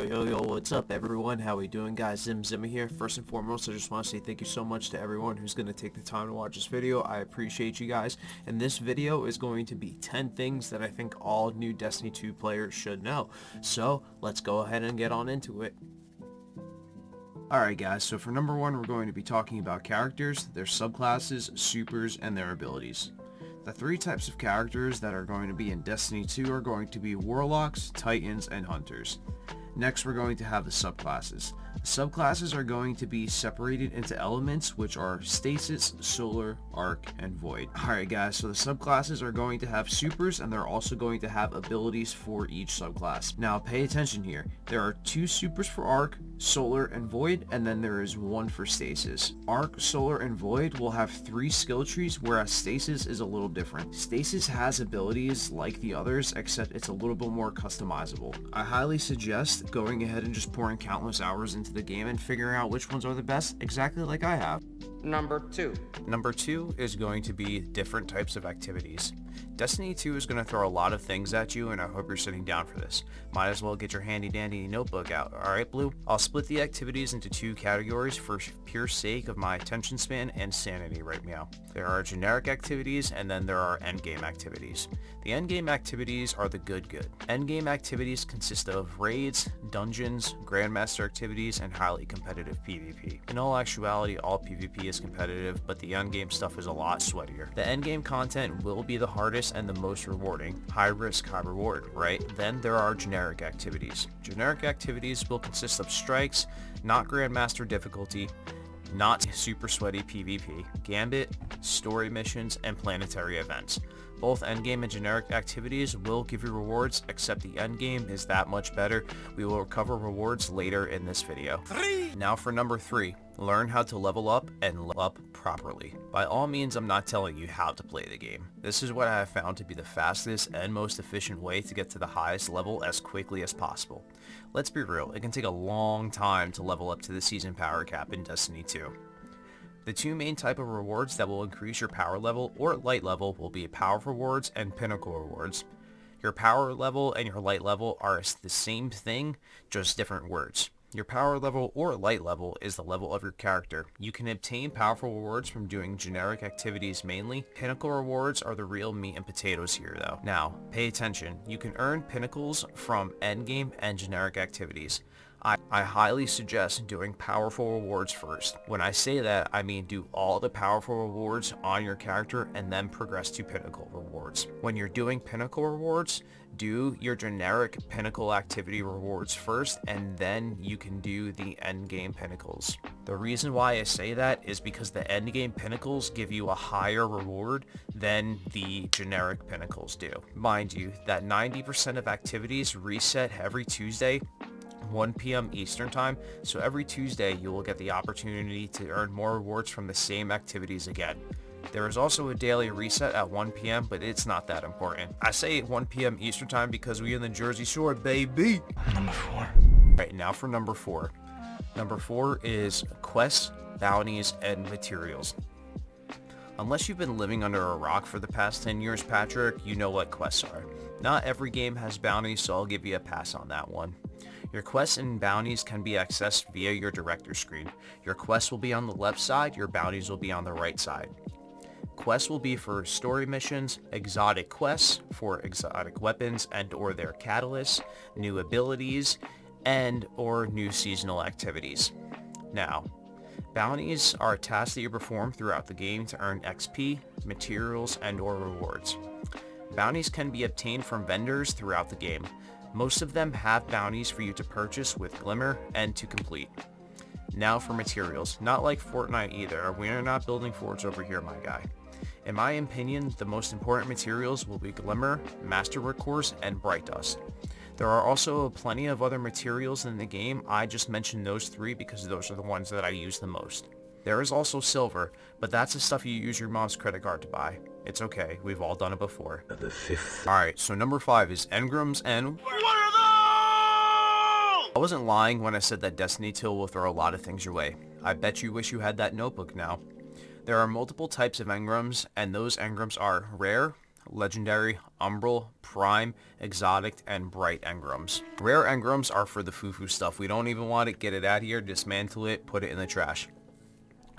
Yo, what's up everyone? How we doing, guys? Zimma here. First and foremost, I just want to say thank you so much to everyone who's going to take the time to watch this video. I appreciate you guys. And this video is going to be 10 things that I think all new Destiny 2 players should know. So, let's go ahead and get on into it. Alright guys, so for number one, we're going to be talking about characters, their subclasses, supers, and their abilities. The three types of characters that are going to be in Destiny 2 are going to be Warlocks, Titans, and Hunters. Next, we're going to have the subclasses. The subclasses are going to be separated into elements, which are Stasis, Solar, Arc, and Void. Alright guys, so the subclasses are going to have supers, and they're also going to have abilities for each subclass. Now pay attention here. There are two supers for Arc, Solar, and Void, and then there is one for Stasis. Arc, Solar, and Void will have 3 skill trees, whereas Stasis is a little different. Stasis has abilities like the others, except it's a little bit more customizable. I highly suggest going ahead and just pouring countless hours into the game and figuring out which ones are the best, exactly like I have. Number 2 is going to be different types of activities. Destiny 2 is going to throw a lot of things at you, and I hope you're sitting down for this. Might as well get your handy dandy notebook out. Alright Blue? I'll split the activities into 2 categories for pure sake of my attention span and sanity right now. There are generic activities, and then there are endgame activities. The endgame activities are the good. Endgame activities consist of raids, dungeons, grandmaster activities, and highly competitive PvP. In all actuality, all PvP is competitive, but the endgame stuff is a lot sweatier. The endgame content will be the hardest and the most rewarding. High risk, high reward, right? Then there are generic activities. Generic activities will consist of strikes, not grandmaster difficulty, not super sweaty PvP, gambit, story missions, and planetary events. Both endgame and generic activities will give you rewards, except the endgame is that much better. We will cover rewards later in this video. Now for number 3, learn how to level up and level up properly. By all means, I'm not telling you how to play the game. This is what I have found to be the fastest and most efficient way to get to the highest level as quickly as possible. Let's be real, it can take a long time to level up to the season power cap in Destiny 2. The 2 main type of rewards that will increase your power level or light level will be power rewards and pinnacle rewards. Your power level and your light level are the same thing, just different words. Your power level or light level is the level of your character. You can obtain powerful rewards from doing generic activities mainly. Pinnacle rewards are the real meat and potatoes here though. Now, pay attention. You can earn pinnacles from endgame and generic activities. I highly suggest doing powerful rewards first. When I say that, I mean do all the powerful rewards on your character and then progress to pinnacle rewards. When you're doing pinnacle rewards, do your generic pinnacle activity rewards first, and then you can do the endgame pinnacles. The reason why I say that is because the endgame pinnacles give you a higher reward than the generic pinnacles do. Mind you, that 90% of activities reset every Tuesday, 1 p.m. Eastern time, so every Tuesday you will get the opportunity to earn more rewards from the same activities again. There is also a daily reset at 1 p.m., but it's not that important. I say 1 p.m. Eastern time because we in the Jersey Shore, baby! Number 4 Right, now for number 4. Number 4 is quests, bounties, and materials. Unless you've been living under a rock for the past 10 years, Patrick, you know what quests are. Not every game has bounties, so I'll give you a pass on that one. Your quests and bounties can be accessed via your director screen. Your quests will be on the left side, your bounties will be on the right side. Quests will be for story missions, exotic quests for exotic weapons and or their catalysts, new abilities, and or new seasonal activities. Now, bounties are tasks that you perform throughout the game to earn XP, materials, and or rewards. Bounties can be obtained from vendors throughout the game. Most of them have bounties for you to purchase with Glimmer and to complete. Now for materials. Not like Fortnite either. We are not building forts over here, my guy. In my opinion, the most important materials will be Glimmer, Masterwork Cores, and Bright Dust. There are also plenty of other materials in the game. I just mentioned those 3 because those are the ones that I use the most. There is also silver, but that's the stuff you use your mom's credit card to buy. It's okay, we've all done it before. The 5th Alright, so number 5 is Engrams and... What are those? I wasn't lying when I said that Destiny 2 will throw a lot of things your way. I bet you wish you had that notebook now. There are multiple types of engrams, and those engrams are rare, Legendary, Umbral, Prime, Exotic, and Bright Engrams. Rare Engrams are for the foo-foo stuff. We don't even want it. Get it out of here, dismantle it, put it in the trash.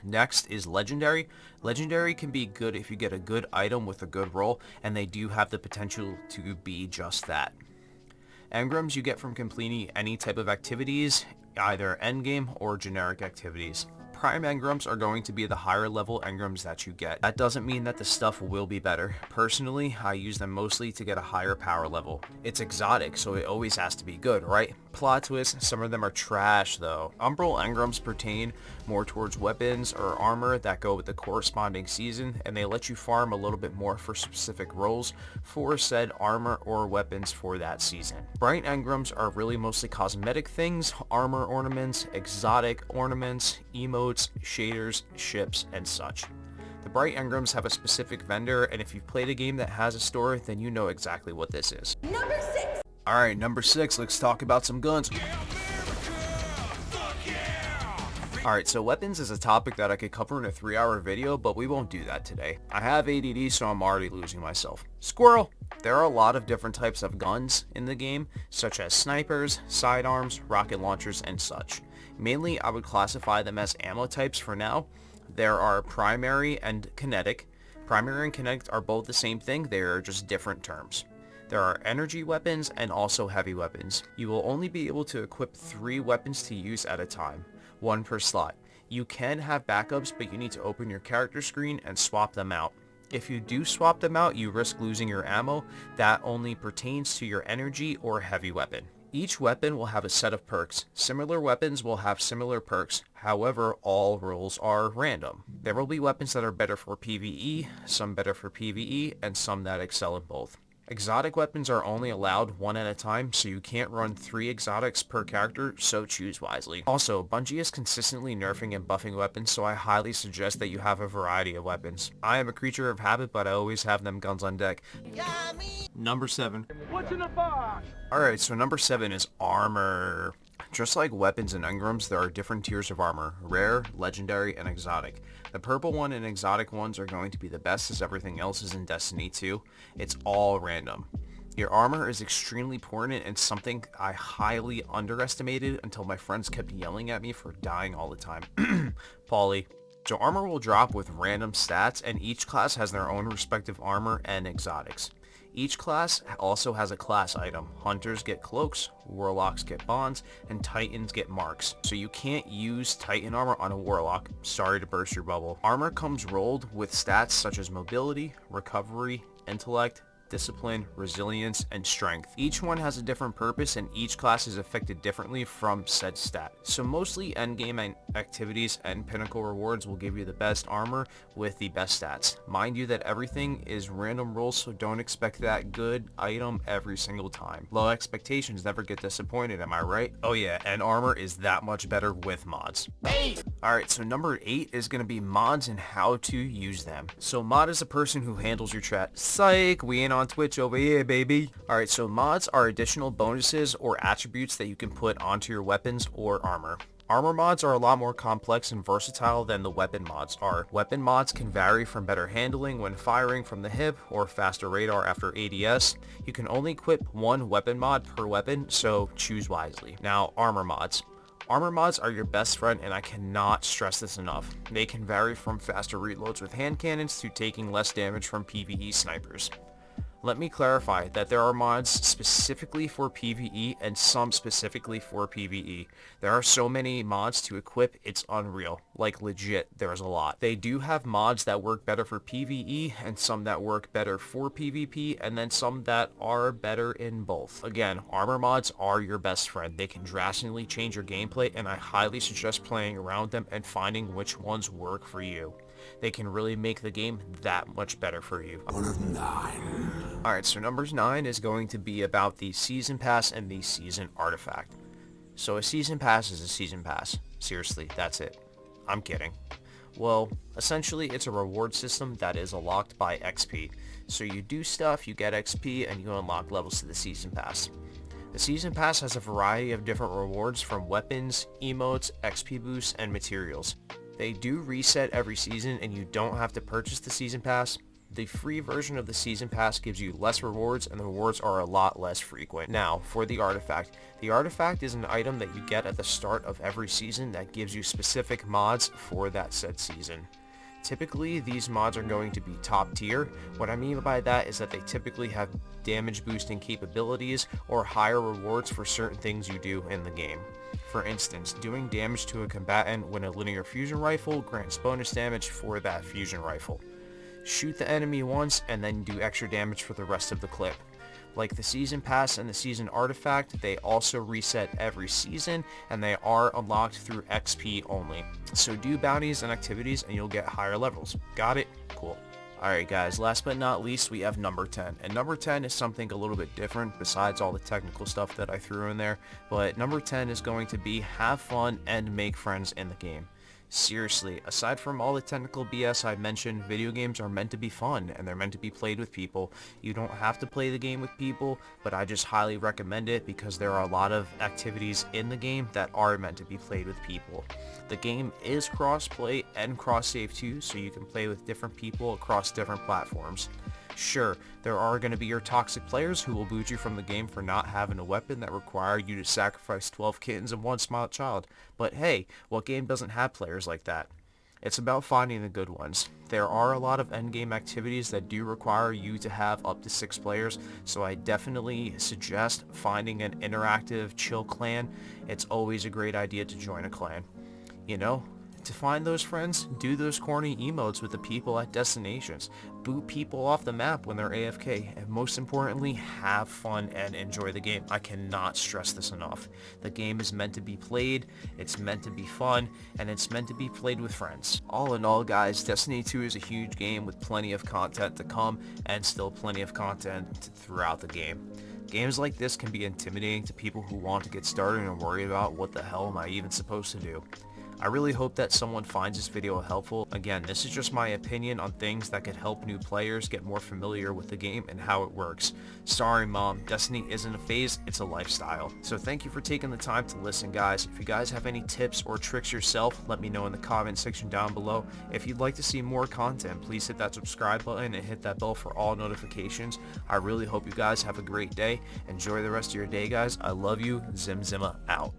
Next is Legendary. Legendary can be good if you get a good item with a good roll, and they do have the potential to be just that. Engrams you get from completing any type of activities, either endgame or generic activities. Prime Engrams are going to be the higher level Engrams that you get. That doesn't mean that the stuff will be better. Personally, I use them mostly to get a higher power level. It's exotic, so it always has to be good, right? Plot twist, some of them are trash though. Umbral Engrams pertain more towards weapons or armor that go with the corresponding season, and they let you farm a little bit more for specific roles for said armor or weapons for that season. Bright Engrams are really mostly cosmetic things, armor ornaments, exotic ornaments, emotes, shaders, ships, and such. The Bright Engrams have a specific vendor, and if you've played a game that has a store, then you know exactly what this is. Number 6. Alright, number 6, let's talk about some guns. Alright, so weapons is a topic that I could cover in a 3-hour video, but we won't do that today. I have ADD, so I'm already losing myself. Squirrel! There are a lot of different types of guns in the game, such as snipers, sidearms, rocket launchers, and such. Mainly, I would classify them as ammo types for now. There are primary and kinetic. Primary and kinetic are both the same thing, they are just different terms. There are energy weapons and also heavy weapons. You will only be able to equip 3 weapons to use at a time, 1 per slot. You can have backups, but you need to open your character screen and swap them out. If you do swap them out, you risk losing your ammo. That only pertains to your energy or heavy weapon. Each weapon will have a set of perks. Similar weapons will have similar perks. However, all rolls are random. There will be weapons that are better for PvE, some better for PvE, and some that excel in both. Exotic weapons are only allowed 1 at a time, so you can't run 3 exotics per character, so choose wisely. Also, Bungie is consistently nerfing and buffing weapons, so I highly suggest that you have a variety of weapons. I am a creature of habit, but I always have them guns on deck. Number 7. What's in the box? Alright, so number 7 is armor. Just like weapons and engrams, there are different tiers of armor, rare, legendary, and exotic. The purple one and exotic ones are going to be the best as everything else is in Destiny 2. It's all random. Your armor is extremely important and something I highly underestimated until my friends kept yelling at me for dying all the time. Paulie. So armor will drop with random stats, and each class has their own respective armor and exotics. Each class also has a class item. Hunters get cloaks, warlocks get bonds, and titans get marks. So you can't use titan armor on a warlock. Sorry to burst your bubble. Armor comes rolled with stats such as mobility, recovery, intellect, discipline, resilience, and strength. Each one has a different purpose, and each class is affected differently from said stat. So mostly endgame activities and pinnacle rewards will give you the best armor with the best stats. Mind you that everything is random rolls, so don't expect that good item every single time. Low expectations never get disappointed, am I right? Oh yeah, and armor is that much better with mods. Alright, so number 8 is going to be mods and how to use them. So mod is a person who handles your chat. Psych, we ain't on Twitch over here, baby. Alright, so mods are additional bonuses or attributes that you can put onto your weapons or armor. Armor mods are a lot more complex and versatile than the weapon mods are. Weapon mods can vary from better handling when firing from the hip or faster radar after ADS. You can only equip 1 weapon mod per weapon, so choose wisely. Now, armor mods. Armor mods are your best friend, and I cannot stress this enough. They can vary from faster reloads with hand cannons to taking less damage from PvE snipers. Let me clarify that there are mods specifically for PvE and some specifically for PvE. There are so many mods to equip, it's unreal. Like legit, there's a lot. They do have mods that work better for PvE and some that work better for PvP, and then some that are better in both. Again, armor mods are your best friend. They can drastically change your gameplay, and I highly suggest playing around them and finding which ones work for you. They can really make the game that much better for you. Alright, so number 9 is going to be about the Season Pass and the Season Artifact. So a Season Pass is a Season Pass. Seriously, that's it. I'm kidding. Well, essentially it's a reward system that is unlocked by XP. So you do stuff, you get XP, and you unlock levels to the Season Pass. The Season Pass has a variety of different rewards from weapons, emotes, XP boosts, and materials. They do reset every season, and you don't have to purchase the Season Pass. The free version of the season pass gives you less rewards, and the rewards are a lot less frequent. Now, for the artifact. The artifact is an item that you get at the start of every season that gives you specific mods for that said season. Typically, these mods are going to be top tier. What I mean by that is that they typically have damage boosting capabilities or higher rewards for certain things you do in the game. For instance, doing damage to a combatant when a linear fusion rifle grants bonus damage for that fusion rifle. Shoot the enemy once and then do extra damage for the rest of the clip. Like the season pass and the season artifact, they also reset every season and they are unlocked through XP only. So do bounties and activities and you'll get higher levels. Got it? Cool. Alright guys, last but not least we have number 10. And number 10 is something a little bit different besides all the technical stuff that I threw in there. But number 10 is going to be have fun and make friends in the game. Seriously, aside from all the technical BS I mentioned, video games are meant to be fun and they're meant to be played with people. You don't have to play the game with people, but I just highly recommend it because there are a lot of activities in the game that are meant to be played with people. The game is cross-play and cross-save too, so you can play with different people across different platforms. Sure, there are going to be your toxic players who will boot you from the game for not having a weapon that require you to sacrifice 12 kittens and one smart child. But hey, what game doesn't have players like that? It's about finding the good ones. There are a lot of endgame activities that do require you to have up to 6 players, so I definitely suggest finding an interactive, chill clan. It's always a great idea to join a clan. You know? To find those friends, do those corny emotes with the people at destinations, boot people off the map when they're AFK, and most importantly, have fun and enjoy the game. I cannot stress this enough. The game is meant to be played, it's meant to be fun, and it's meant to be played with friends. All in all guys, Destiny 2 is a huge game with plenty of content to come, and still plenty of content throughout the game. Games like this can be intimidating to people who want to get started and worry about what the hell am I even supposed to do. I really hope that someone finds this video helpful. Again, this is just my opinion on things that could help new players get more familiar with the game and how it works. Sorry mom, Destiny isn't a phase, it's a lifestyle. So thank you for taking the time to listen guys. If you guys have any tips or tricks yourself, let me know in the comment section down below. If you'd like to see more content, please hit that subscribe button and hit that bell for all notifications. I really hope you guys have a great day. Enjoy the rest of your day guys. I love you. Zim Zimma out.